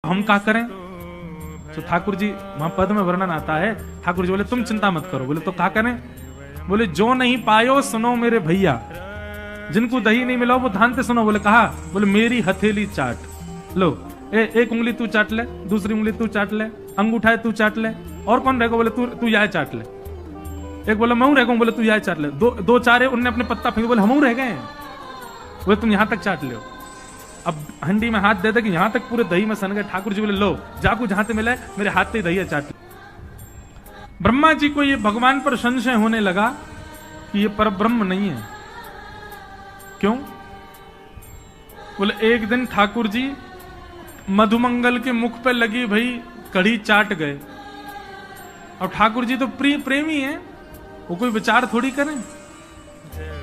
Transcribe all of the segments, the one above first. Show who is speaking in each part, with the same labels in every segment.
Speaker 1: हम क्या करें? तो ठाकुर जी वहां पद में वर्णन आता है, ठाकुर जी बोले तुम चिंता मत करो। बोले तो क्या करें? बोले जो नहीं पायो सुनो मेरे भैया, जिनको दही नहीं मिला वो ध्यान से सुनो। बोले कहा? बोले मेरी हथेली चाट लो, एक उंगली तू चाट ले, दूसरी उंगली तू चाट ले, अंगूठा तू चाट ले, और कौन रहेगा? बोले तू यह चाट ले। एक बोला मैं रहेगा, बोले तू यह चाट ले। दो चारे उनने अपने पत्ता फेंके, बोले हम रह गए। बोले तुम यहां तक चाट लो। अब हंडी में हाथ दे दे कि यहां तक पूरे दही में सन गए। ठाकुर जी बोले लो जाकू जहां से मिले मेरे हाथ से दही चाट लो। ब्रह्मा जी को ये भगवान पर संशय होने लगा कि ये परब्रह्म नहीं है। क्यों? बोले एक दिन ठाकुर जी मधुमंगल के मुख पे लगी भाई कढ़ी चाट गए। और ठाकुर जी तो प्रेमी है, वो कोई विचार थोड़ी करें।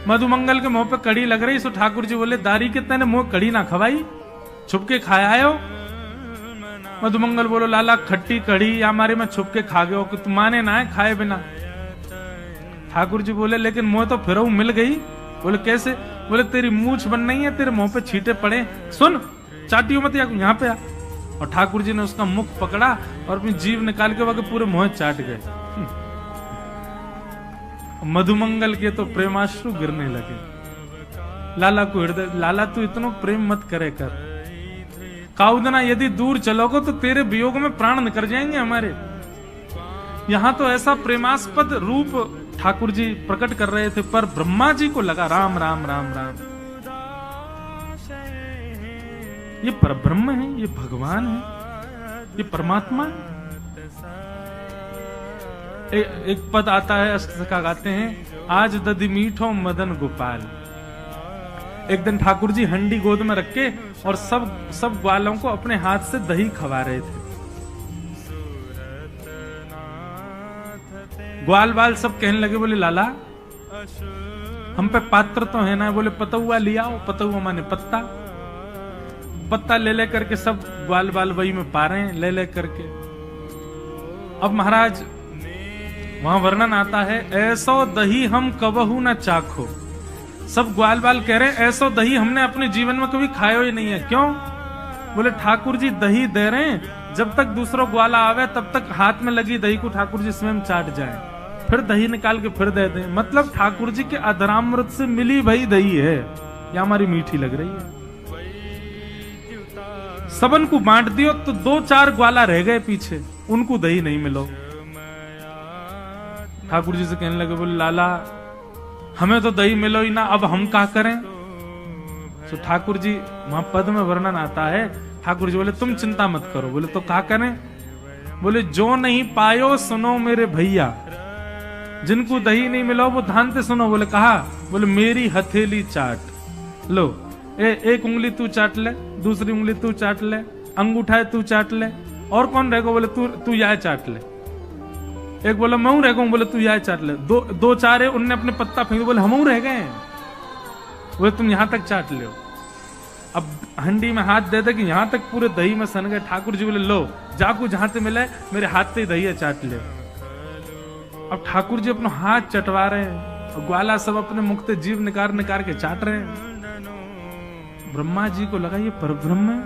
Speaker 1: मधुमंगल के मुंह पे कड़ी लग रही, सो ठाकुर जी बोले दारी कितने ने मुंह कड़ी ना खवाई, छुप के खाया हो। मधुमंगल बोलो लाला खट्टी कड़ी या हमारे में छुप के खा गए हो कि तुम माने ना है खाए बिना। ठाकुर जी बोले लेकिन मुंह तो फिर मिल गई। बोले कैसे? बोले तेरी मूछ बन नहीं है, तेरे मुंह पे छींटे पड़े, सुन चाटियो मत यहाँ पे आ। और ठाकुर जी ने उसका मुख पकड़ा और अपनी जीभ निकाल के वहां पूरे मुंह चाट गए। मधुमंगल के तो प्रेमाश्रु गिरने लगे। लाला को हृदय, लाला तू इतना प्रेम मत करे कर, काउदना यदि दूर चलोगे तो तेरे वियोग में प्राण निकल जाएंगे हमारे। यहां तो ऐसा प्रेमास्पद रूप ठाकुर जी प्रकट कर रहे थे, पर ब्रह्मा जी को लगा राम राम राम राम, ये परब्रह्म है, ये भगवान है, ये परमात्मा है। एक पद आता है, अष्टसखा गाते हैं, आज दधि मीठो मदन गोपाल। एक दिन ठाकुर जी हंडी गोद में रख के और सब ग्वालों को अपने हाथ से दही खवा रहे थे। ग्वाल बाल सब कहने लगे, बोले लाला हम पे पात्र तो है ना। बोले पतुआ लिया, पतुआ माने पत्ता, पत्ता ले ले करके सब ग्वाल बाल वही में पा रहे हैं ले ले करके। अब महाराज वहां वर्णन आता है, ऐसो दही हम कबहू न चाखो। सब ग्वाल बाल कह रहे हैं ऐसो दही हमने अपने जीवन में कभी खाया ही नहीं है। क्यों? बोले ठाकुर जी दही दे रहे हैं, जब तक दूसरा ग्वाला आवे तब तक हाथ में लगी दही को ठाकुर जी स्वयं चाट जाए, फिर दही निकाल के फिर दे दें। मतलब ठाकुर जी के अधरामृत से मिली भई दही है, या हमारी मीठी लग रही है। सबन को बांट दियो तो 2-4 ग्वाला रह गए पीछे, उनको दही नहीं मिलो। ठाकुर जी से कहने लगे, बोले लाला हमें तो दही मिलो ही ना, अब हम क्या करें? तो ठाकुर जी वहां पद में वर्णन आता है, ठाकुर जी बोले तुम चिंता मत करो। बोले तो क्या करें? बोले जो नहीं पायो सुनो मेरे भैया, जिनको दही नहीं मिला वो ध्यान से सुनो। बोले कहा? बोले मेरी हथेली चाट लो, एक उंगली तू चाट ले, दूसरी उंगली तू चाट ले, अंगूठा तू चाट ले, और कौन रहेगा? बोले तू यह चाट ले। एक बोला मैं रह गया, बोले तू यह चाट ले। दो चारे उनने अपने पत्ता फेंके, बोले हम रह गए। बोले तुम यहां तक चाट लो। अब हंडी में हाथ दे दे कि यहां तक पूरे दही में सन गए। ठाकुर जी बोले लो जाकू जहां से मिले मेरे हाथ से दही चाट ले। अब ठाकुर जी अपना हाथ चटवा रहे हैं और ग्वाला सब अपने मुख से जीभ निकाल के चाट रहे हैं। ब्रह्मा जी को लगा ये परब्रह्म है,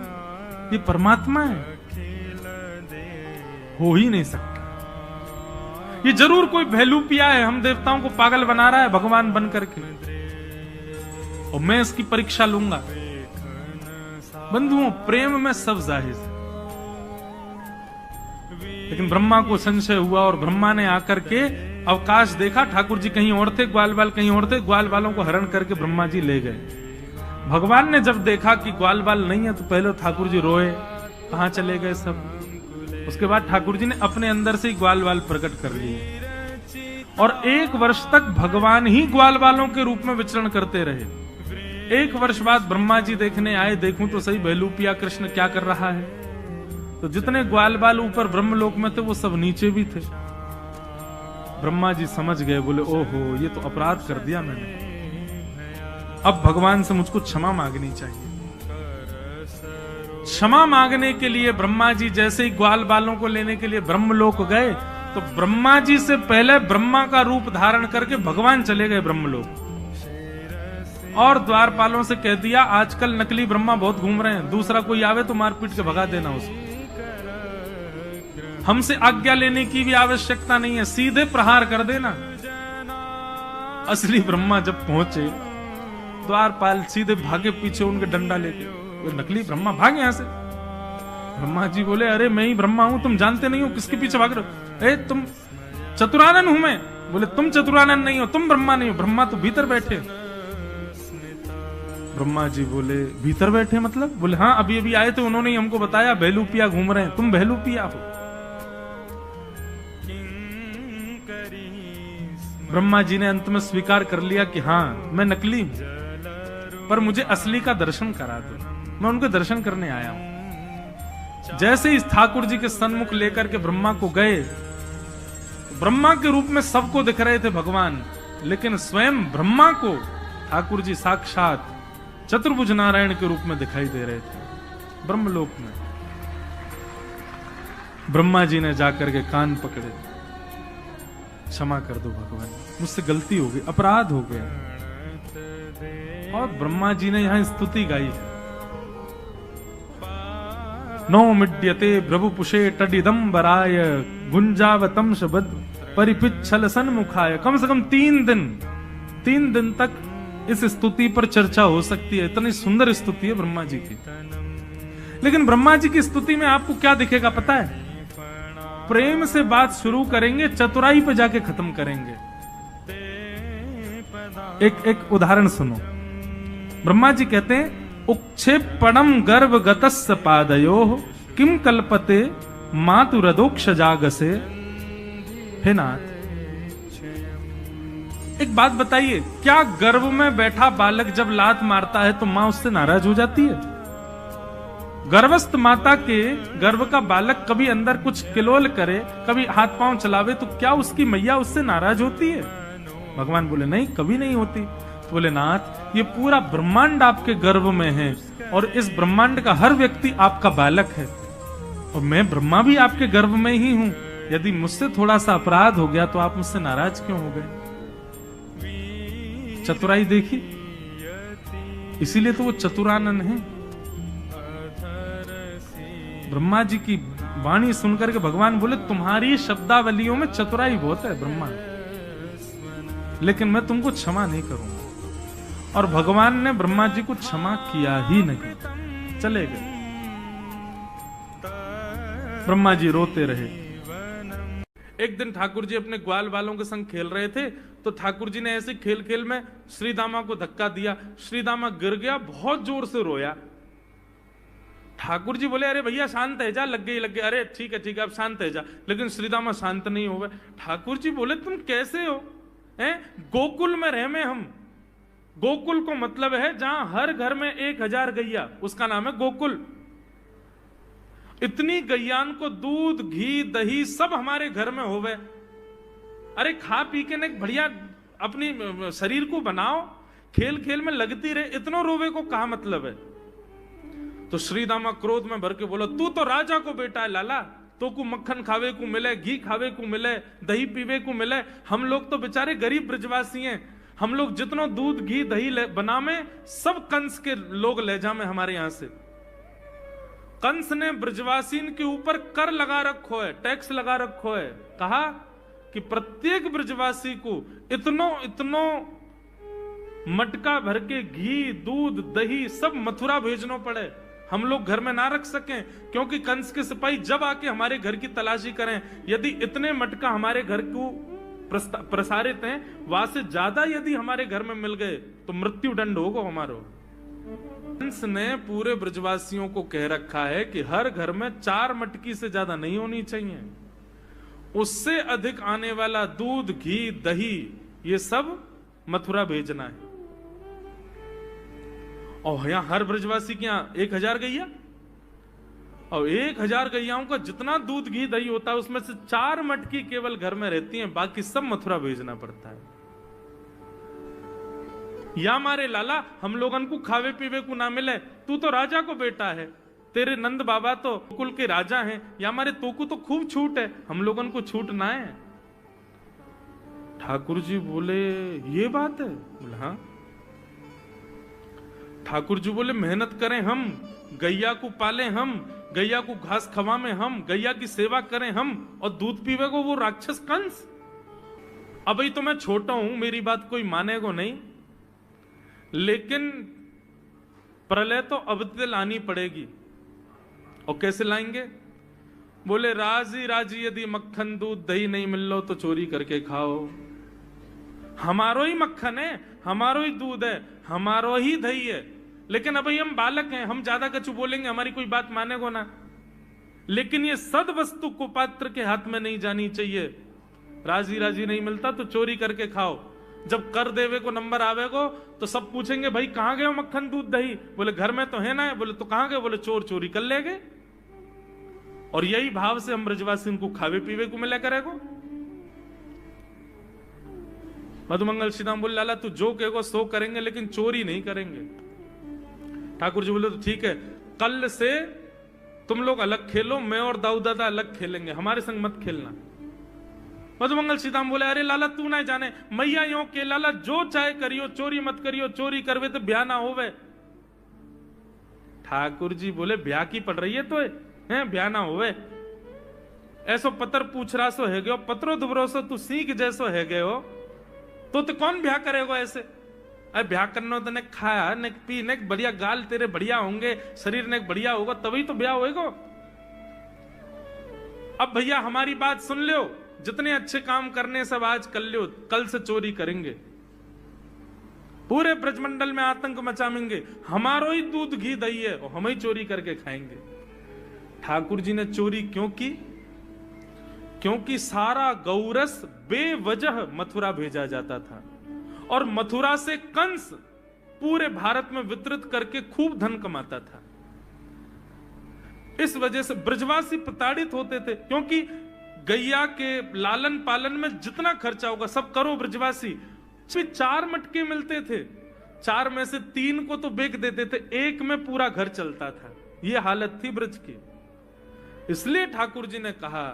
Speaker 1: ये परमात्मा है, हो ही नहीं सकता। ये जरूर कोई भैलूपिया है, हम देवताओं को पागल बना रहा है भगवान बन करके, और मैं इसकी परीक्षा लूंगा। बंधुओं प्रेम में सब जाहिर है, लेकिन ब्रह्मा को संशय हुआ और ब्रह्मा ने आकर के अवकाश देखा। ठाकुर जी कहीं और थे, ग्वाल बाल कहीं और थे, ग्वाल बालों को हरण करके ब्रह्मा जी ले गए। भगवान ने जब देखा कि ग्वाल बाल नहीं है तो पहले ठाकुर जी रोए, कहां चले गए सब। उसके बाद ठाकुर जी ने अपने अंदर से ही ग्वाल बाल प्रकट कर लिए और 1 वर्ष तक भगवान ही ग्वाल बालों के रूप में विचरण करते रहे। 1 वर्ष बाद ब्रह्मा जी देखने आए, देखूं तो सही भैलूपिया कृष्ण क्या कर रहा है। तो जितने ग्वाल बाल ऊपर ब्रह्मलोक में थे वो सब नीचे भी थे। ब्रह्मा जी समझ गए, बोले ओहो ये तो अपराध कर दिया मैंने, अब भगवान से मुझको क्षमा मांगनी चाहिए। क्षमा मांगने के लिए ब्रह्मा जी जैसे ही ग्वाल बालों को लेने के लिए ब्रह्मलोक गए, तो ब्रह्मा जी से पहले ब्रह्मा का रूप धारण करके भगवान चले गए ब्रह्मलोक और द्वारपालों से कह दिया आजकल नकली ब्रह्मा बहुत घूम रहे हैं, दूसरा कोई आवे तो मार पीट के भगा देना उसको। हमसे आज्ञा लेने की भी आवश्यकता नहीं है, सीधे प्रहार कर देना। असली ब्रह्मा जब पहुंचे, द्वारपाल सीधे भागे पीछे उनके डंडा लेके। वो नकली ब्रह्मा भागे यहां से। ब्रह्मा जी बोले, अरे मैं ही ब्रह्मा हूं, तुम जानते नहीं हो किसके पीछे भाग रहे हो? तुम चतुरानन हूं मैं। बोले, तुम चतुरानन नहीं हो, तुम ब्रह्मा नहीं हो, ब्रह्मा तो भीतर बैठे। ब्रह्मा जी बोले, भीतर बैठे मतलब? बोले, हाँ, अभी अभी आए थे, उन्होंने हमको बताया बहलूपिया घूम रहे हैं, तुम बहलूपिया हो। ब्रह्मा जी ने अंत में स्वीकार कर लिया कि हाँ, मैं नकली हूं, पर मुझे असली का दर्शन करा दो, मैं उनके दर्शन करने आया हूं। जैसे इस ठाकुर जी के सन्मुख लेकर के ब्रह्मा को गए, ब्रह्मा के रूप में सबको दिख रहे थे भगवान, लेकिन स्वयं ब्रह्मा को ठाकुर जी साक्षात चतुर्भुज नारायण के रूप में दिखाई दे रहे थे ब्रह्मलोक में। ब्रह्मा जी ने जाकर के कान पकड़े, क्षमा कर दो भगवान, मुझसे गलती हो गई, अपराध हो गया। और ब्रह्मा जी ने यहां स्तुति गाई, नो मिड्यते प्रभुपुषे टडिदंबराय गुंजावतम शबद परिपिच्छल सन्मुखाय। कम से कम 3 दिन तक इस स्तुति पर चर्चा हो सकती है, इतनी सुंदर स्तुति है ब्रह्मा जी की। लेकिन ब्रह्मा जी की स्तुति में आपको क्या दिखेगा पता है? प्रेम से बात शुरू करेंगे, चतुराई पे जाके खत्म करेंगे। एक उदाहरण सुनो। ब्रह्मा जी कहते हैं, उक्षेपणम गर्भ गतस्य पादयोः किम कल्पते मातुरदोक्ष जागसे। हे नाथ, एक बात बताइए, क्या गर्भ में बैठा बालक जब लात मारता है तो मां उससे नाराज हो जाती है? गर्भस्थ माता के गर्भ का बालक कभी अंदर कुछ किलोल करे, कभी हाथ पांव चलावे, तो क्या उसकी मैया उससे नाराज होती है? भगवान बोले, नहीं, कभी नहीं होती। तो बोले, नाथ, ये पूरा ब्रह्मांड आपके गर्भ में है और इस ब्रह्मांड का हर व्यक्ति आपका बालक है, और मैं ब्रह्मा भी आपके गर्भ में ही हूं। यदि मुझसे थोड़ा सा अपराध हो गया तो आप मुझसे नाराज क्यों हो गए? चतुराई देखी, इसीलिए तो वो चतुरानन है। ब्रह्मा जी की वाणी सुनकर के भगवान बोले, तुम्हारी शब्दावलियों में चतुराई बहुत है ब्रह्मा, लेकिन मैं तुमको क्षमा नहीं करूंगा। और भगवान ने ब्रह्मा जी को क्षमा किया ही नहीं, चले गए। ब्रह्मा जी रोते रहे। एक दिन ठाकुर जी अपने ग्वाल वालों के संग खेल रहे थे, तो ठाकुर जी ने ऐसे खेल खेल में श्रीदामा को धक्का दिया। श्रीदामा गिर गया, बहुत जोर से रोया। ठाकुर जी बोले, अरे भैया शांत है जा, लग गई। अरे ठीक है अब शांत है जा। लेकिन श्रीदामा शांत नहीं हुए। ठाकुर जी बोले, तुम कैसे हो? हैं, गोकुल में रह में हम। गोकुल को मतलब है जहां हर घर में 1000 गैया, उसका नाम है गोकुल। इतनी गैयान को दूध घी दही सब हमारे घर में होवे। अरे खा पी के न बढ़िया अपनी शरीर को बनाओ, खेल खेल में लगती रहे, इतनो रोवे को कहा मतलब है? तो श्रीदामा क्रोध में भर के बोला, तू तो राजा को बेटा है लाला, तो को मक्खन खावे को मिले, घी खावे को मिले, दही पीवे को मिले। हम लोग तो बेचारे गरीब ब्रजवासी हैं, हम लोग जितनो दूध घी दही बनावे सब कंस के लोग ले जामे हमारे यहां से। कंस ने ब्रजवासीन के ऊपर कर लगा रखो है, टैक्स लगा रखो है। कहा कि प्रत्येक ब्रजवासी को इतनो मटका भर के घी दूध दही सब मथुरा भेजना पड़े, हम लोग घर में ना रख सकें, क्योंकि कंस के सिपाही जब आके हमारे घर की तलाशी करें, यदि इतने मटका हमारे घर को प्रसारित हैं, वहां से ज्यादा यदि हमारे घर में मिल गए तो मृत्यु दंड होगा हमारो। कंस ने पूरे ब्रजवासियों को कह रखा है कि हर घर में 4 मटकी से ज्यादा नहीं होनी चाहिए, उससे अधिक आने वाला दूध घी दही ये सब मथुरा भेजना है। और यहां हर ब्रजवासी के यहां 1000 गैया, और 1000 गैयाओं का जितना दूध घी दही होता है उसमें से 4 मटकी केवल घर में रहती हैं, बाकी सब मथुरा भेजना पड़ता है। या मारे लाला, हम लोगन को खावे पीवे को ना मिले, तू तो राजा को बेटा है, तेरे नंद बाबा तो कुल के राजा हैं, या मारे तो को तो खूब छूट है, हम लोगन को छूट ना है। ठाकुर जी बोले, ये बात है? बोले हाँ। ठाकुर जी बोले, मेहनत करें हम, गैया को पाले हम, गैया को घास खवावे हम, गैया की सेवा करें हम, और दूध पीवे को वो राक्षस कंस। अभी तो मैं छोटा हूं, मेरी बात कोई मानेगो नहीं, लेकिन प्रलय तो अब तक लानी पड़ेगी। और कैसे लाएंगे? बोले राजी राजी यदि मक्खन दूध दही नहीं मिल लो तो चोरी करके खाओ। हमारो ही मक्खन है, हमारो ही दूध है, हमारो ही दही है, लेकिन अभी हम बालक हैं, हम ज्यादा कछु बोलेंगे हमारी कोई बात मानेगो ना। लेकिन ये सद वस्तु कुपात्र के हाथ में नहीं जानी चाहिए। राजी राजी नहीं मिलता तो चोरी करके खाओ। जब कर देवे को नंबर आवेगो तो सब पूछेंगे भाई कहां गए हो मक्खन दूध दही? बोले घर में तो है ना। बोले तो कहां गए? बोले चोर चोरी कर ले गए। और यही भाव से हम ब्रजवासी को खावे पीवे को मिला करेगो। मधुमंगल श्रीराम बोले लाला तू जो कहेगो सो करेंगे, लेकिन चोरी नहीं करेंगे। ठाकुर जी बोले तो ठीक है, कल से तुम लोग अलग खेलो, मैं और दाऊ दादा अलग खेलेंगे, हमारे संग मत खेलना। मधुमंगल सीताम बोले अरे लाला तू ना जाने, मैया यो के लाला जो चाहे करियो, चोरी मत करियो, चोरी करवे तो ब्याह ना होवे। ठाकुर जी बोले ब्याह की पड़ रही है तो है ब्याह ना होवे। ऐसो पत्र पूछ रहा सो है गयो, पत्रो दुबरो सो तू सीख जैसो है गयो, तो कौन ब्याह करेगा ऐसे? अरे ब्याह करना तो ने खाया ने पी ने बढ़िया गाल तेरे बढ़िया होंगे, शरीर ने बढ़िया होगा तभी तो ब्याह होएगा। अब भैया हमारी बात सुन लो, जितने अच्छे काम करने सब आज कर लो, कल से चोरी करेंगे, पूरे ब्रजमंडल में आतंक मचाएंगे, हमारो ही दूध घी दही है और हम ही चोरी करके खाएंगे। ठाकुर जी ने चोरी क्यों की? क्योंकि सारा गौरस बेवजह मथुरा भेजा जाता था और मथुरा से कंस पूरे भारत में वितरित करके खूब धन कमाता था। इस वजह से ब्रजवासी प्रताड़ित होते थे, क्योंकि गैया के लालन पालन में जितना खर्चा होगा सब करो ब्रजवासी। 4 मटके मिलते थे, 4 में से 3 को तो बेच देते थे, 1 में पूरा घर चलता था। यह हालत थी ब्रज की। इसलिए ठाकुर जी ने कहा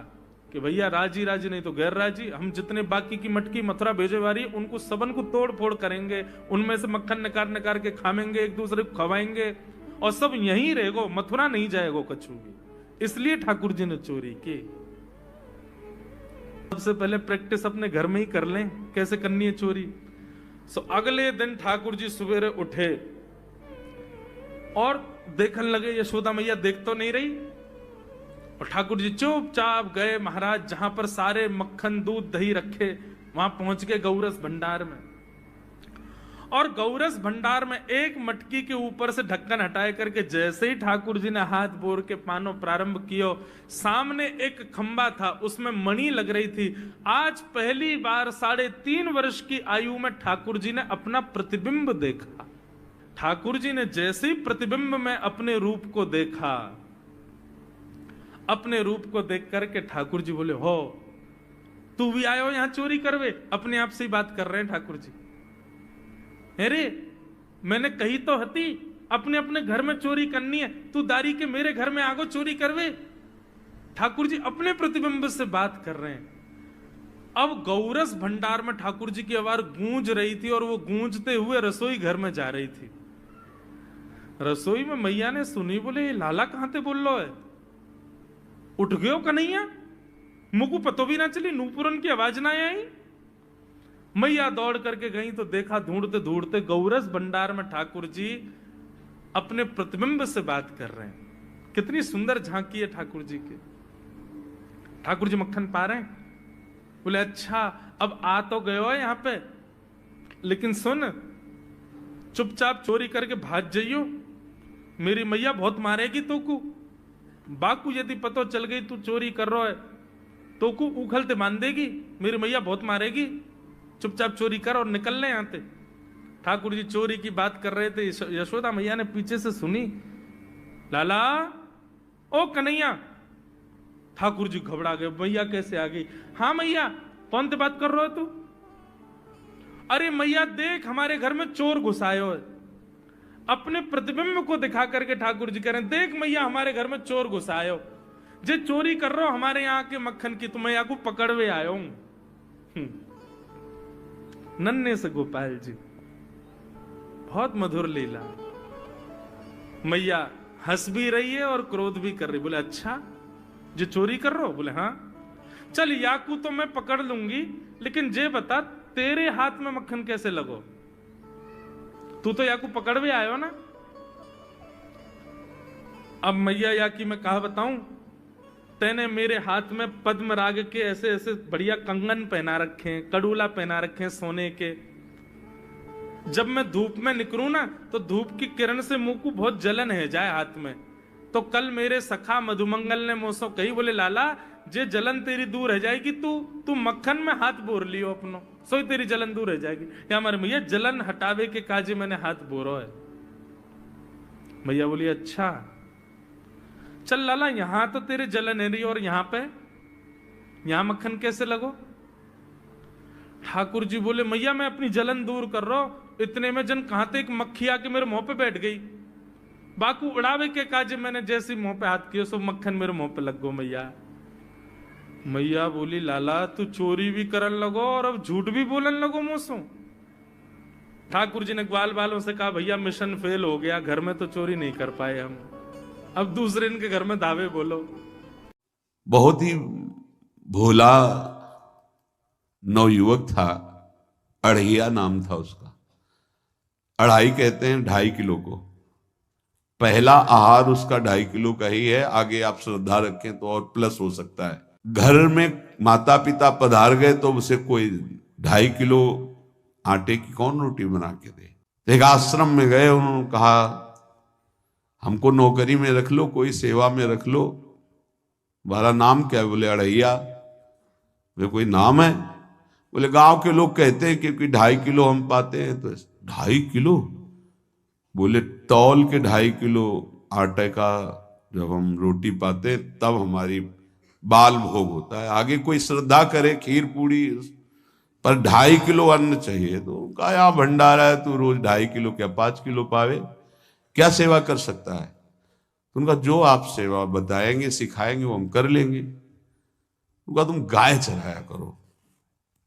Speaker 1: कि भैया राजी राजी नहीं तो गैर राजी, हम जितने बाकी की मटकी मथुरा भेजे वाली उनको सबन को तोड़ फोड़ करेंगे, उनमें से मक्खन निकाल निकाल के खाएंगे, एक दूसरे को खवाएंगे और सब यहीं रहेगो, मथुरा नहीं जाएगो कछु भी। इसलिए ठाकुर जी ने चोरी की। सबसे पहले प्रैक्टिस अपने घर में ही कर लें कैसे करनी है चोरी। सो अगले दिन ठाकुर जी सवेरे उठे और देखने लगे यशोदा मैया देख तो नहीं रही, और ठाकुर जी चुपचाप गए महाराज जहां पर सारे मक्खन दूध दही रखे, वहां पहुंच गए गौरस भंडार में। और गौरस भंडार में एक मटकी के ऊपर से ढक्कन हटाए करके जैसे ही ठाकुर जी ने हाथ बोर के पानो प्रारंभ किया, सामने एक खंबा था, उसमें मणि लग रही थी। आज पहली बार 3.5 वर्ष की आयु में ठाकुर जी ने अपना प्रतिबिंब देखा। ठाकुर जी ने जैसे ही प्रतिबिंब में अपने रूप को देखा, अपने रूप को देख करके ठाकुर जी बोले हो तू भी आयो यहां चोरी करवे? अपने आप से ही बात कर रहे हैं ठाकुर जी। अरे मैंने कही तो हती अपने अपने घर में चोरी करनी है, तू दारी के मेरे घर में आगो चोरी करवे? ठाकुर जी अपने प्रतिबिंब से बात कर रहे हैं। अब गौरस भंडार में ठाकुर जी की आवाज गूंज रही थी और वो गूंजते हुए रसोई घर में जा रही थी। रसोई में मैया ने सुनी, बोले लाला कहां थे बोल लो है, उठ गयो कन्हैया? मुझको पतो भी ना चली, नूपुरन की आवाज ना आई। मैया दौड़ करके गई तो देखा ढूंढते ढूंढते गौरस भंडार में ठाकुर जी अपने प्रतिबिंब से बात कर रहे हैं। कितनी सुंदर झांकी है ठाकुर जी की। ठाकुर जी मक्खन पा रहे हैं। बोले अच्छा अब आ तो गयो है यहां पे, लेकिन सुन चुपचाप चोरी करके भाग जाइयो, मेरी मैया बहुत मारेगी तो को। बाकू यदि पतो चल गई तू चोरी कर रहा है तो को उखलते मान देगी, मेरी मैया बहुत मारेगी, चुपचाप चोरी कर और निकल ले यहां से। ठाकुर जी चोरी की बात कर रहे थे, यशोदा मैया ने पीछे से सुनी, लाला ओ कन्हैया। ठाकुर जी घबरा गए, मैया कैसे आ गई? हाँ मैया कौन से बात कर रहे हो तू? अरे मैया देख हमारे घर में चोर घुसायो है। अपने प्रतिबिंब को दिखा करके ठाकुर जी कह रहे हैं, देख मैया हमारे घर में चोर घुसायो, जे चोरी कर रहे हो हमारे यहाँ के मक्खन की, तो मैं यहाँ को पकड़वे आयो हूं। नन्हे से गोपाल जी, बहुत मधुर लीला। मैया हंस भी रही है और क्रोध भी कर रही। बोले अच्छा जो चोरी कर रहे हो? बोले हाँ। चल याकू तो मैं पकड़ लूंगी, लेकिन जे बता तेरे हाथ में मक्खन कैसे लगो? तू तो याकू पकड़ भी आयो ना। अब मैया याकी मैं कहा बताऊं, तेने मेरे हाथ में पद्म राग के ऐसे ऐसे बढ़िया कंगन पहना रखे हैं, कड़ूला पहना रखे हैं सोने के। जब मैं धूप में निकलूं ना तो धूप की किरण से मुंह को बहुत जलन है जाए हाथ में। तो कल मेरे सखा मधुमंगल ने मुझसे कही, बोले लाला जे जलन तेरी दूर रह जाएगी, तू मक्खन में हाथ बोर लियो अपनो, सोई तेरी जलन दूर रह जाएगी। या हमारे भैया जलन हटावे के काजे मैंने हाथ बोरो है। भैया बोली अच्छा चल लाला, यहां तो तेरे जलन है रही और यहां मक्खन कैसे लगो? ठाकुर जी बोले मैया मैं अपनी जलन दूर कर रहा हूं। इतने में जन कहां थे एक मक्खी आके मेरे मुंह पे बैठ गई। बाकू उड़ावे के काजे मैंने जैसे मुंह पे हाथ किया सो मक्खन मेरे मुंह पे लग गो। मैया बोली लाला तू चोरी भी करन लगो और अब झूठ भी बोलन लगो मुझसे। ठाकुर जी ने ग्वाल वालों से कहा भैया मिशन फेल हो गया, घर में तो चोरी नहीं कर पाए हम, अब दूसरे इनके घर में दावे बोलो।
Speaker 2: बहुत ही भोला नवयुवक था, अढ़ैया नाम था उसका। अढ़ाई कहते हैं 2.5 किलो को। पहला आहार उसका 2.5 किलो का ही है, आगे आप श्रद्धा रखें तो और प्लस हो सकता है। घर में माता पिता पधार गए तो उसे कोई 2.5 किलो आटे की कौन रोटी बना के दे। एक आश्रम में गए, उन्होंने कहा हमको नौकरी में रख लो, कोई सेवा में रख लो, तुम्हारा नाम क्या है? बोले अढ़ैया। वे कोई नाम है? बोले गांव के लोग कहते हैं क्योंकि 2.5 किलो हम पाते हैं। तो 2.5 किलो? बोले तौल के 2.5 किलो आटे का जब हम रोटी पाते तब हमारी बाल भोग होता है। आगे कोई श्रद्धा करे खीर पूड़ी, पर 2.5 किलो अन्न चाहिए। तो कहा यहाँ भंडारा है, तू रोज 2.5 किलो क्या 5 किलो पावे, क्या सेवा कर सकता है? तो उनका जो आप सेवा बताएंगे सिखाएंगे वो हम कर लेंगे। उनका तुम गाय चराया करो,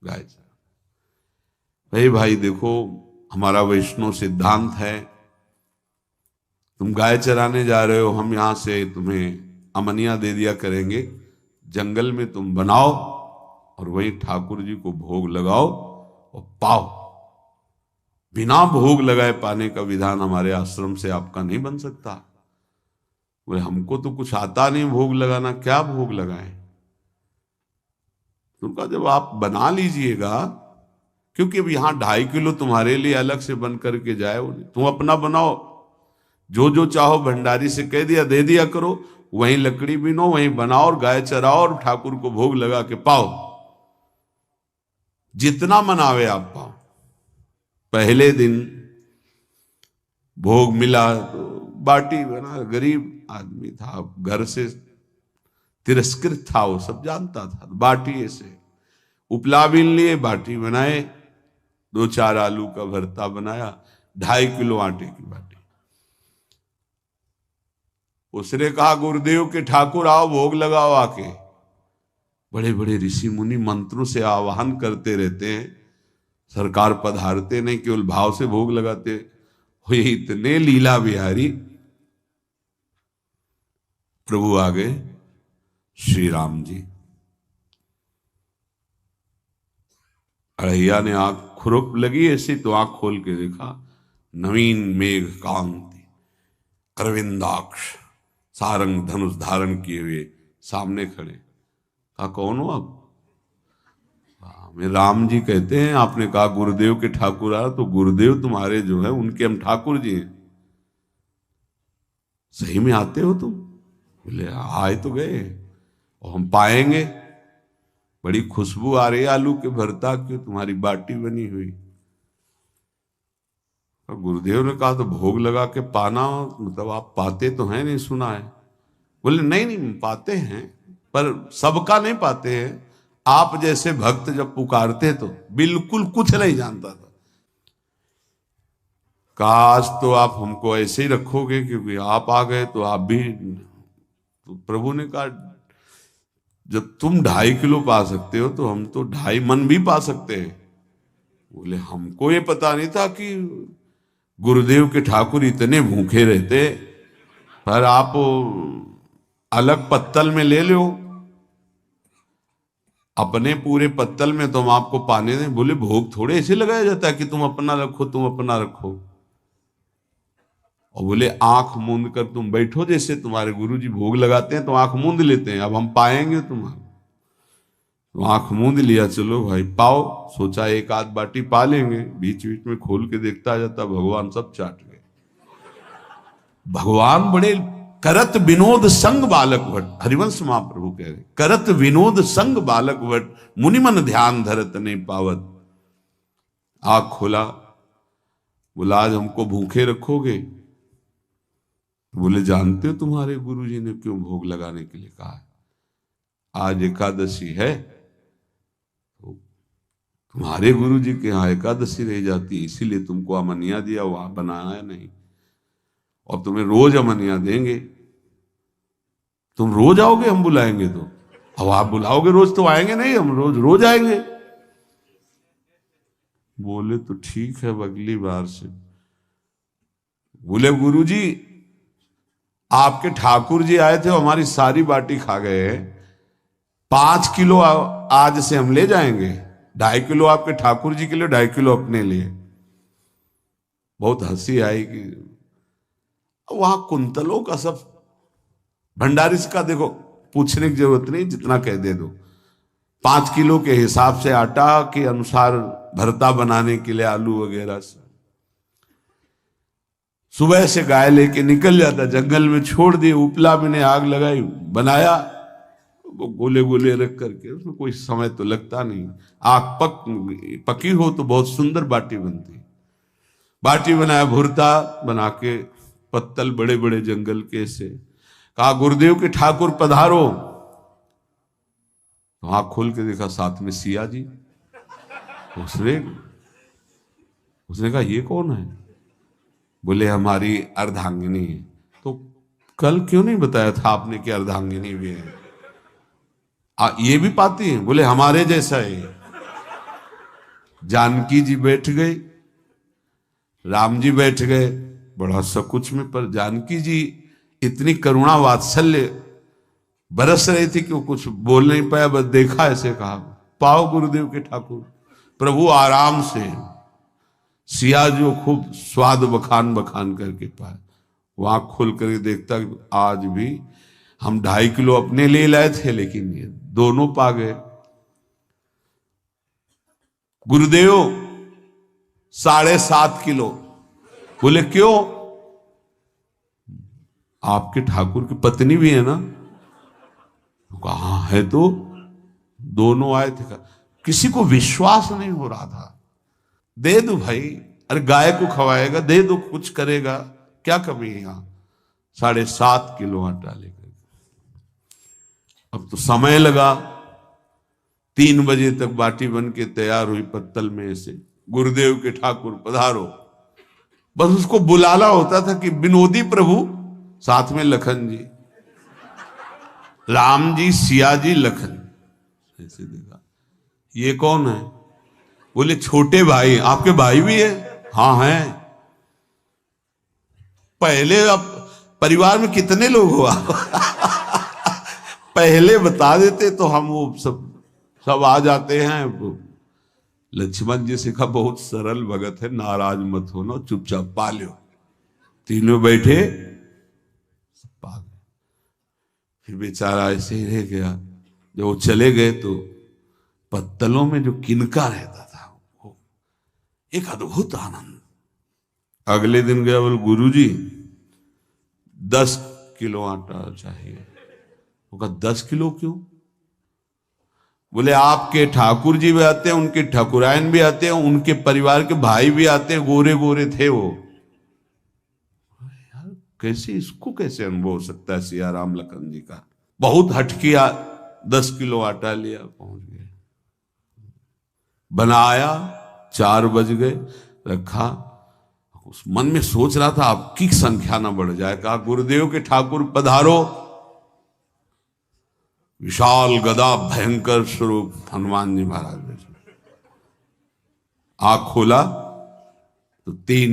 Speaker 2: गाय चरा। भाई देखो हमारा वैष्णव सिद्धांत है, तुम गाय चराने जा रहे हो, हम यहां से तुम्हें अमनिया दे दिया करेंगे, जंगल में तुम बनाओ और वहीं ठाकुर जी को भोग लगाओ और पाओ। बिना भोग लगाए पाने का विधान हमारे आश्रम से आपका नहीं बन सकता। बोले हमको तो कुछ आता नहीं भोग लगाना, क्या भोग लगाएं? उनका जब आप बना लीजिएगा, क्योंकि अब यहां 2.5 किलो तुम्हारे लिए अलग से बन करके जाए, तुम अपना बनाओ, जो जो चाहो भंडारी से कह दिया दे दिया करो, वहीं लकड़ी बीनो, वहीं बनाओ और गाय चराओ और ठाकुर को भोग लगा के पाओ। जितना मनावे आप पाओ। पहले दिन भोग मिला तो बाटी बना, गरीब आदमी था, घर से तिरस्कृत था, वो सब जानता था। बाटी ऐसे उपला बीन लिए, बाटी बनाए, 2-4 आलू का भरता बनाया, 2.5 किलो आटे की बाटी। उसने कहा गुरुदेव के ठाकुर आओ भोग लगाओ आके। बड़े बड़े ऋषि मुनि मंत्रों से आवाहन करते रहते हैं, सरकार पधारते नहीं, केवल भाव से भोग लगाते। हो ये इतने लीला बिहारी प्रभु आ गए श्री राम जी। अढ़ैया ने आंख खुरप लगी ऐसी तो आंख खोल के देखा, नवीन मेघ कांति, अरविंदाक्ष, सारंग धनुष धारण किए हुए सामने खड़े। कहा कौन हो आप? मैं राम जी कहते हैं। आपने कहा गुरुदेव के ठाकुर आ, तो गुरुदेव तुम्हारे जो है उनके हम ठाकुर जी हैं। सही में आते हो तुम? बोले आए तो गए और हम पाएंगे। बड़ी खुशबू आ रही है आलू के भरता की, तुम्हारी बाटी बनी हुई। और गुरुदेव ने कहा तो भोग लगा के पाना, मतलब आप पाते तो हैं? नहीं सुना है। बोले नहीं पाते हैं, पर सबका नहीं पाते हैं। आप जैसे भक्त जब पुकारते तो बिल्कुल कुछ नहीं जानता था। काश तो आप हमको ऐसे ही रखोगे, क्योंकि आप आ गए तो आप भी। तो प्रभु ने कहा जब तुम 2.5 किलो पा सकते हो तो हम तो 2.5 मन भी पा सकते हैं। बोले हमको ये पता नहीं था कि गुरुदेव के ठाकुर इतने भूखे रहते, पर आप अलग पत्तल में ले लो, अपने पूरे पत्तल में तुम आपको पाने दें। बोले भोग थोड़े ऐसे लगाया जाता है कि तुम अपना रखो, तुम अपना रखो। और बोले आंख मूंद कर तुम बैठो, जैसे तुम्हारे गुरुजी भोग लगाते हैं तो आंख मूंद लेते हैं, अब हम पाएंगे तुम्हारा। तो आंख मूंद लिया, चलो भाई पाओ। सोचा एक आध बाटी पा लेंगे, बीच बीच में खोल के देखता जाता, भगवान सब चाट गए। भगवान बड़े करत विनोद संग बालक भट, हरिवंश महाप्रभु कह रहे, करत विनोद संग बालक भट, मुनिमन ध्यान धरत ने पावत। आंख खोला, बोला आज हमको भूखे रखोगे? बोले जानते हो तुम्हारे गुरुजी ने क्यों भोग लगाने के लिए कहा है? आज एकादशी है, तो तुम्हारे गुरुजी के यहाँ एकादशी रह जाती है, इसीलिए तुमको अमनिया दिया, वहां बनाया नहीं। और तुम्हें रोज अमनिया देंगे, तुम रोज आओगे हम बुलाएंगे तो? अब आप बुलाओगे रोज तो आएंगे नहीं, हम रोज रोज आएंगे। बोले तो ठीक है, अब अगली बार से। बोले गुरुजी आपके ठाकुर जी आए थे, हमारी सारी बाटी खा गए, 5 किलो आज से हम ले जाएंगे, 2.5 किलो आपके ठाकुर जी के लिए, 2.5 किलो अपने लिए। बहुत हंसी आई कि वहां कुंतलों का सब भंडारी का देखो, पूछने की जरूरत नहीं, जितना कह दे दो। 5 किलो के हिसाब से आटा के अनुसार भरता बनाने के लिए आलू वगैरह से सुबह से गाय लेके निकल जाता, जंगल में छोड़ दिए, उपला में ने आग लगाई, बनाया, वो गोले गोले रख करके, उसमें कोई समय तो लगता नहीं। आग पकी हो तो बहुत सुंदर बाटी बनती। बाटी बनाया, भुरता बना के पत्तल बड़े बड़े जंगल के से, कहा गुरुदेव के ठाकुर पधारो। तो आंख खोल के देखा साथ में सिया जी। उसने कहा ये कौन है? बोले हमारी अर्धांगिनी है। तो कल क्यों नहीं बताया था आपने कि अर्धांगिनी भी है? ये भी पाती है? बोले हमारे जैसा है। जानकी जी बैठ गई, राम जी बैठ गए, बड़ा सकुच में, पर जानकी जी इतनी करुणा वात्सल्य बरस रही थी कि वो कुछ बोल नहीं पाया, बस देखा, ऐसे कहा पाओ गुरुदेव के ठाकुर। प्रभु आराम से, सिया जो खूब स्वाद बखान बखान करके पाए। वहां खोल करके देखता आज भी हम 2.5 किलो अपने लिए लाए थे, लेकिन ये दोनों पा गए। गुरुदेव 7.5 किलो। बोले क्यों? आपके ठाकुर की पत्नी भी है ना? कहा है, तो दोनों आए थे। किसी को विश्वास नहीं हो रहा था। दे दो भाई, अरे गाय को खवाएगा, दे दो, कुछ करेगा, क्या कमी है यहां? 7.5 किलो आटा लेकर। अब तो समय लगा, 3 बजे तक बाटी बन के तैयार हुई पत्तल में से। गुरुदेव के ठाकुर पधारो, बस उसको बुलाना होता था कि विनोदी प्रभु, साथ में लखन जी, राम जी, सिया जी, लखन। ऐसे देखा, ये कौन है? बोले छोटे भाई। आपके भाई भी है? हाँ हैं। पहले अब परिवार में कितने लोग हो आप? पहले बता देते तो हम वो सब आ जाते हैं। लक्ष्मण जी से कहा बहुत सरल भगत है, नाराज मत होना, चुपचाप पा लो। तीनों बैठे, सब पा गए। फिर बेचारा ऐसे ही रह गया। जब वो चले गए तो पत्तलों में जो किनका रहता था, वो एक अद्भुत आनंद। अगले दिन गया, बोले गुरुजी 10 किलो आटा चाहिए। वो कहा 10 किलो क्यों? बोले आपके ठाकुर जी भी आते हैं, उनके ठाकुरायन भी आते हैं, उनके परिवार के भाई भी आते हैं, गोरे गोरे थे वो। यार कैसे, इसको कैसे अनुभव हो सकता है सिया राम लखन जी का? बहुत हट किया, 10 किलो आटा लिया, पहुंच गए, बनाया, 4 बज गए, रखा। उस मन में सोच रहा था आपकी संख्या ना बढ़ जाए। कहा गुरुदेव के ठाकुर पधारो। विशाल गदा, भयंकर स्वरूप हनुमान जी महाराज। आंख खोला तो 3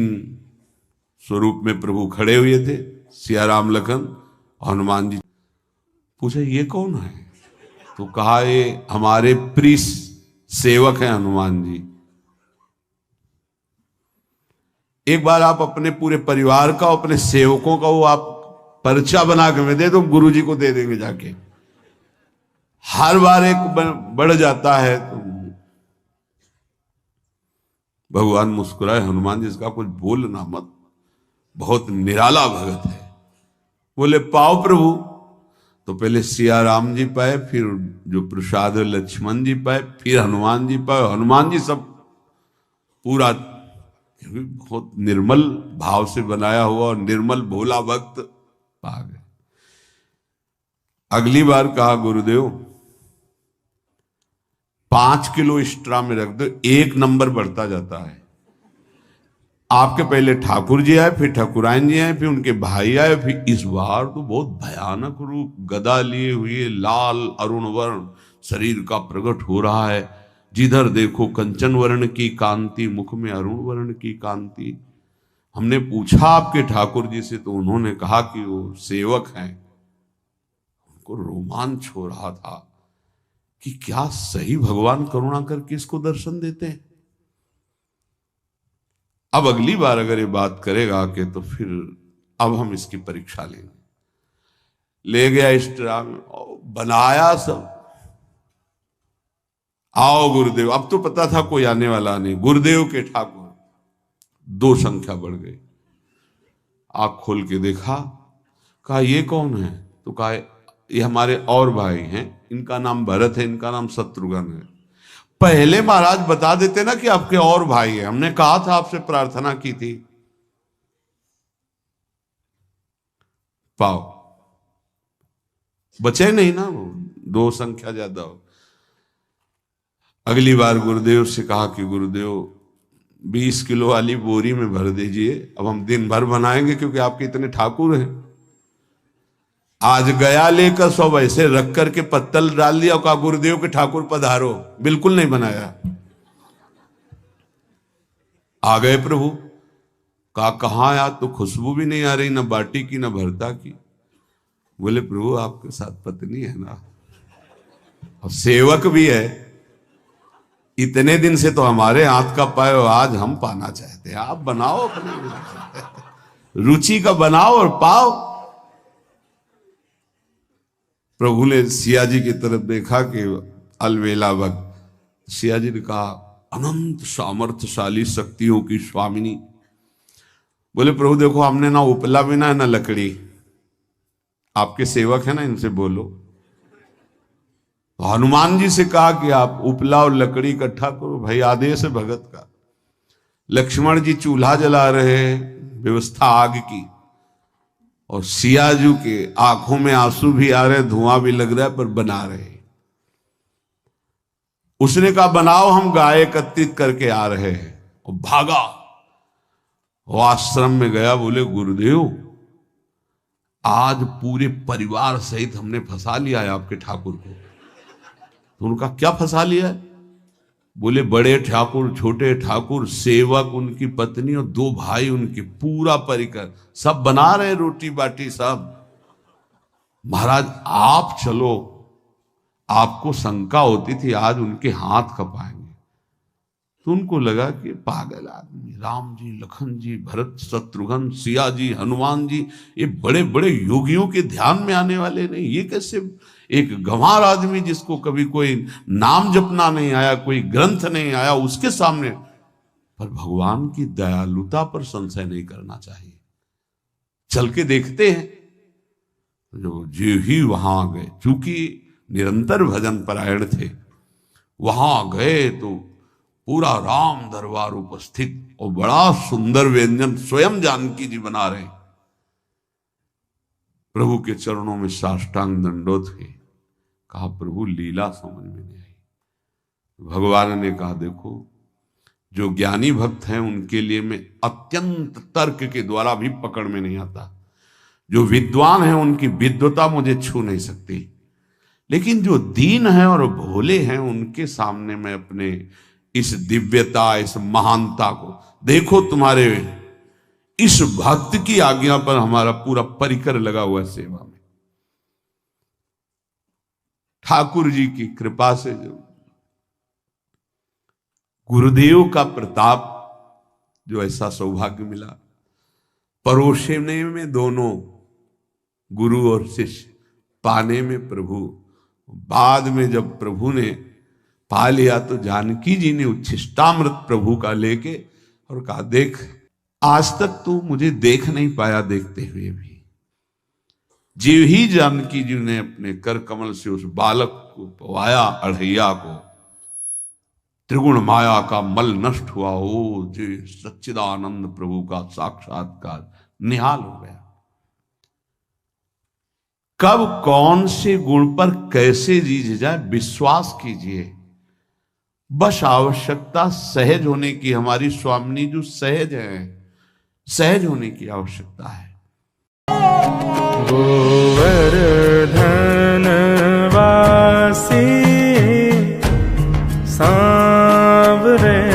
Speaker 2: स्वरूप में प्रभु खड़े हुए थे, सियाराम लखन हनुमान जी। पूछे ये कौन है? तो कहा ये हमारे प्रिय सेवक हैं हनुमान जी। एक बार आप अपने पूरे परिवार का, अपने सेवकों का वो आप पर्चा बना के मैं दे दो, गुरु जी को दे देंगे जाके। हर बार एक बढ़ जाता है तो भगवान मुस्कुराए, हनुमान जी इसका कुछ बोलना मत, बहुत निराला भगत है। बोले पाओ प्रभु। तो पहले सिया राम जी पाए, फिर जो प्रसाद लक्ष्मण जी पाए, फिर हनुमान जी पाए। हनुमान जी सब पूरा बहुत निर्मल भाव से बनाया हुआ और निर्मल भोला भक्त पा गए। अगली बार कहा गुरुदेव 5 किलो एक्स्ट्रा में रख दो, 1 नंबर बढ़ता जाता है। आपके पहले ठाकुर जी आए, फिर ठाकुरायन जी आए, फिर उनके भाई आए, फिर इस बार तो बहुत भयानक रूप, गदा लिए हुए, लाल अरुण वर्ण शरीर का प्रकट हो रहा है। जिधर देखो कंचन वर्ण की कांति, मुख में अरुण वर्ण की कांति। हमने पूछा आपके ठाकुर जी से, तो उन्होंने कहा कि वो सेवक हैं। उनको रोमांच हो रहा था कि क्या सही भगवान करुणा करके इसको दर्शन देते हैं। अब अगली बार अगर ये बात करेगा कि तो फिर अब हम इसकी परीक्षा लेंगे। ले गया एक्स्ट्रा में, बनाया सब। आओ गुरुदेव। अब तो पता था कोई आने वाला नहीं। गुरुदेव के ठाकुर 2 संख्या बढ़ गई। आंख खोल के देखा, कहा ये कौन है? तो कहा ये हमारे और भाई हैं, इनका नाम भरत है, इनका नाम शत्रुघ्न है। पहले महाराज बता देते ना कि आपके और भाई हैं, हमने कहा था, आपसे प्रार्थना की थी। पाओ बचे नहीं ना, वो 2 संख्या ज्यादा हो। अगली बार गुरुदेव से कहा कि गुरुदेव 20 किलो वाली बोरी में भर दीजिए, अब हम दिन भर बनाएंगे क्योंकि आपके इतने ठाकुर हैं। आज गया लेकर सब ऐसे रख करके पत्तल डाल दिया, कहा गुरुदेव के ठाकुर पधारो। बिल्कुल नहीं बनाया। आ गए प्रभु। कहा कहां? आज तो खुशबू भी नहीं आ रही, ना बाटी की ना भरता की। बोले प्रभु आपके साथ पत्नी है ना, और सेवक भी है। इतने दिन से तो हमारे हाथ का पाए, आज हम पाना चाहते हैं। आप बनाओ, अपने रुचि का बनाओ और पाओ। प्रभु ने सिया जी की तरफ देखा कि अलवेला वक्त। सिया जी ने कहा अनंत सामर्थ्यशाली शक्तियों की स्वामिनी। बोले प्रभु देखो, हमने ना उपला बिना है ना लकड़ी, आपके सेवक है ना, इनसे बोलो। तो हनुमान जी से कहा कि आप उपला और लकड़ी इकट्ठा करो, भाई आदेश है भगत का। लक्ष्मण जी चूल्हा जला रहे, व्यवस्था आग की, और सियाजू के आंखों में आंसू भी आ रहे, धुआं भी लग रहा है, पर बना रहे। उसने कहा बनाओ, हम गाय एकत्रित करके आ रहे हैं। और भागा, वो आश्रम में गया। बोले गुरुदेव आज पूरे परिवार सहित हमने फंसा लिया है आपके ठाकुर को। तो उनका क्या फंसा लिया है? बोले बड़े ठाकुर, छोटे ठाकुर, सेवक, उनकी पत्नी और 2 भाई उनके, पूरा परिकर सब बना रहे रोटी बाटी सब। महाराज आप चलो, आपको शंका होती थी आज उनके हाथ कपाएंगे। तो उनको लगा कि पागल आदमी, राम जी, लखन जी, भरत, शत्रुघ्न, सिया जी, हनुमान जी, ये बड़े बड़े योगियों के ध्यान में आने वाले नहीं। ये कैसे एक गंवार आदमी जिसको कभी कोई नाम जपना नहीं आया, कोई ग्रंथ नहीं आया, उसके सामने। पर भगवान की दयालुता पर संशय नहीं करना चाहिए। चल के देखते हैं। जो ही वहां गए, चूंकि निरंतर भजन परायण थे, वहां गए तो पूरा राम दरबार उपस्थित, और बड़ा सुंदर व्यंजन स्वयं जानकी जी बना रहे। प्रभु के चरणों में साष्टांग दंडोत है। कहा प्रभु लीला समझ में नहीं आई। भगवान ने कहा देखो, जो ज्ञानी भक्त हैं उनके लिए मैं अत्यंत तर्क के द्वारा भी पकड़ में नहीं आता। जो विद्वान हैं उनकी विद्वता मुझे छू नहीं सकती, लेकिन जो दीन हैं और भोले हैं उनके सामने मैं अपने इस दिव्यता, इस महानता को, देखो तुम्हारे इस भक्त की आज्ञा पर हमारा पूरा परिकर लगा हुआ है सेवा में। ठाकुर जी की कृपा से जो गुरुदेव का प्रताप, जो ऐसा सौभाग्य मिला, परोसने में दोनों गुरु और शिष्य, पाने में प्रभु। बाद में जब प्रभु ने पा लिया तो जानकी जी ने उच्छिष्टामृत प्रभु का लेके और कहा, देख आज तक तू मुझे देख नहीं पाया, देखते हुए भी जीव ही जानकी जी ने अपने कर कमल से उस बालक को पवाया, अढ़ैया को, त्रिगुण माया का मल नष्ट हुआ। ओ जी सच्चिदानंद प्रभु का साक्षात्कार निहाल हो गया। कब कौन से गुण पर कैसे रीझ जाए विश्वास कीजिए, बस आवश्यकता सहज होने की। हमारी स्वामिनी जो सहज है, सहज होने की आवश्यकता है।
Speaker 3: गोवर्धन वासी सांवरे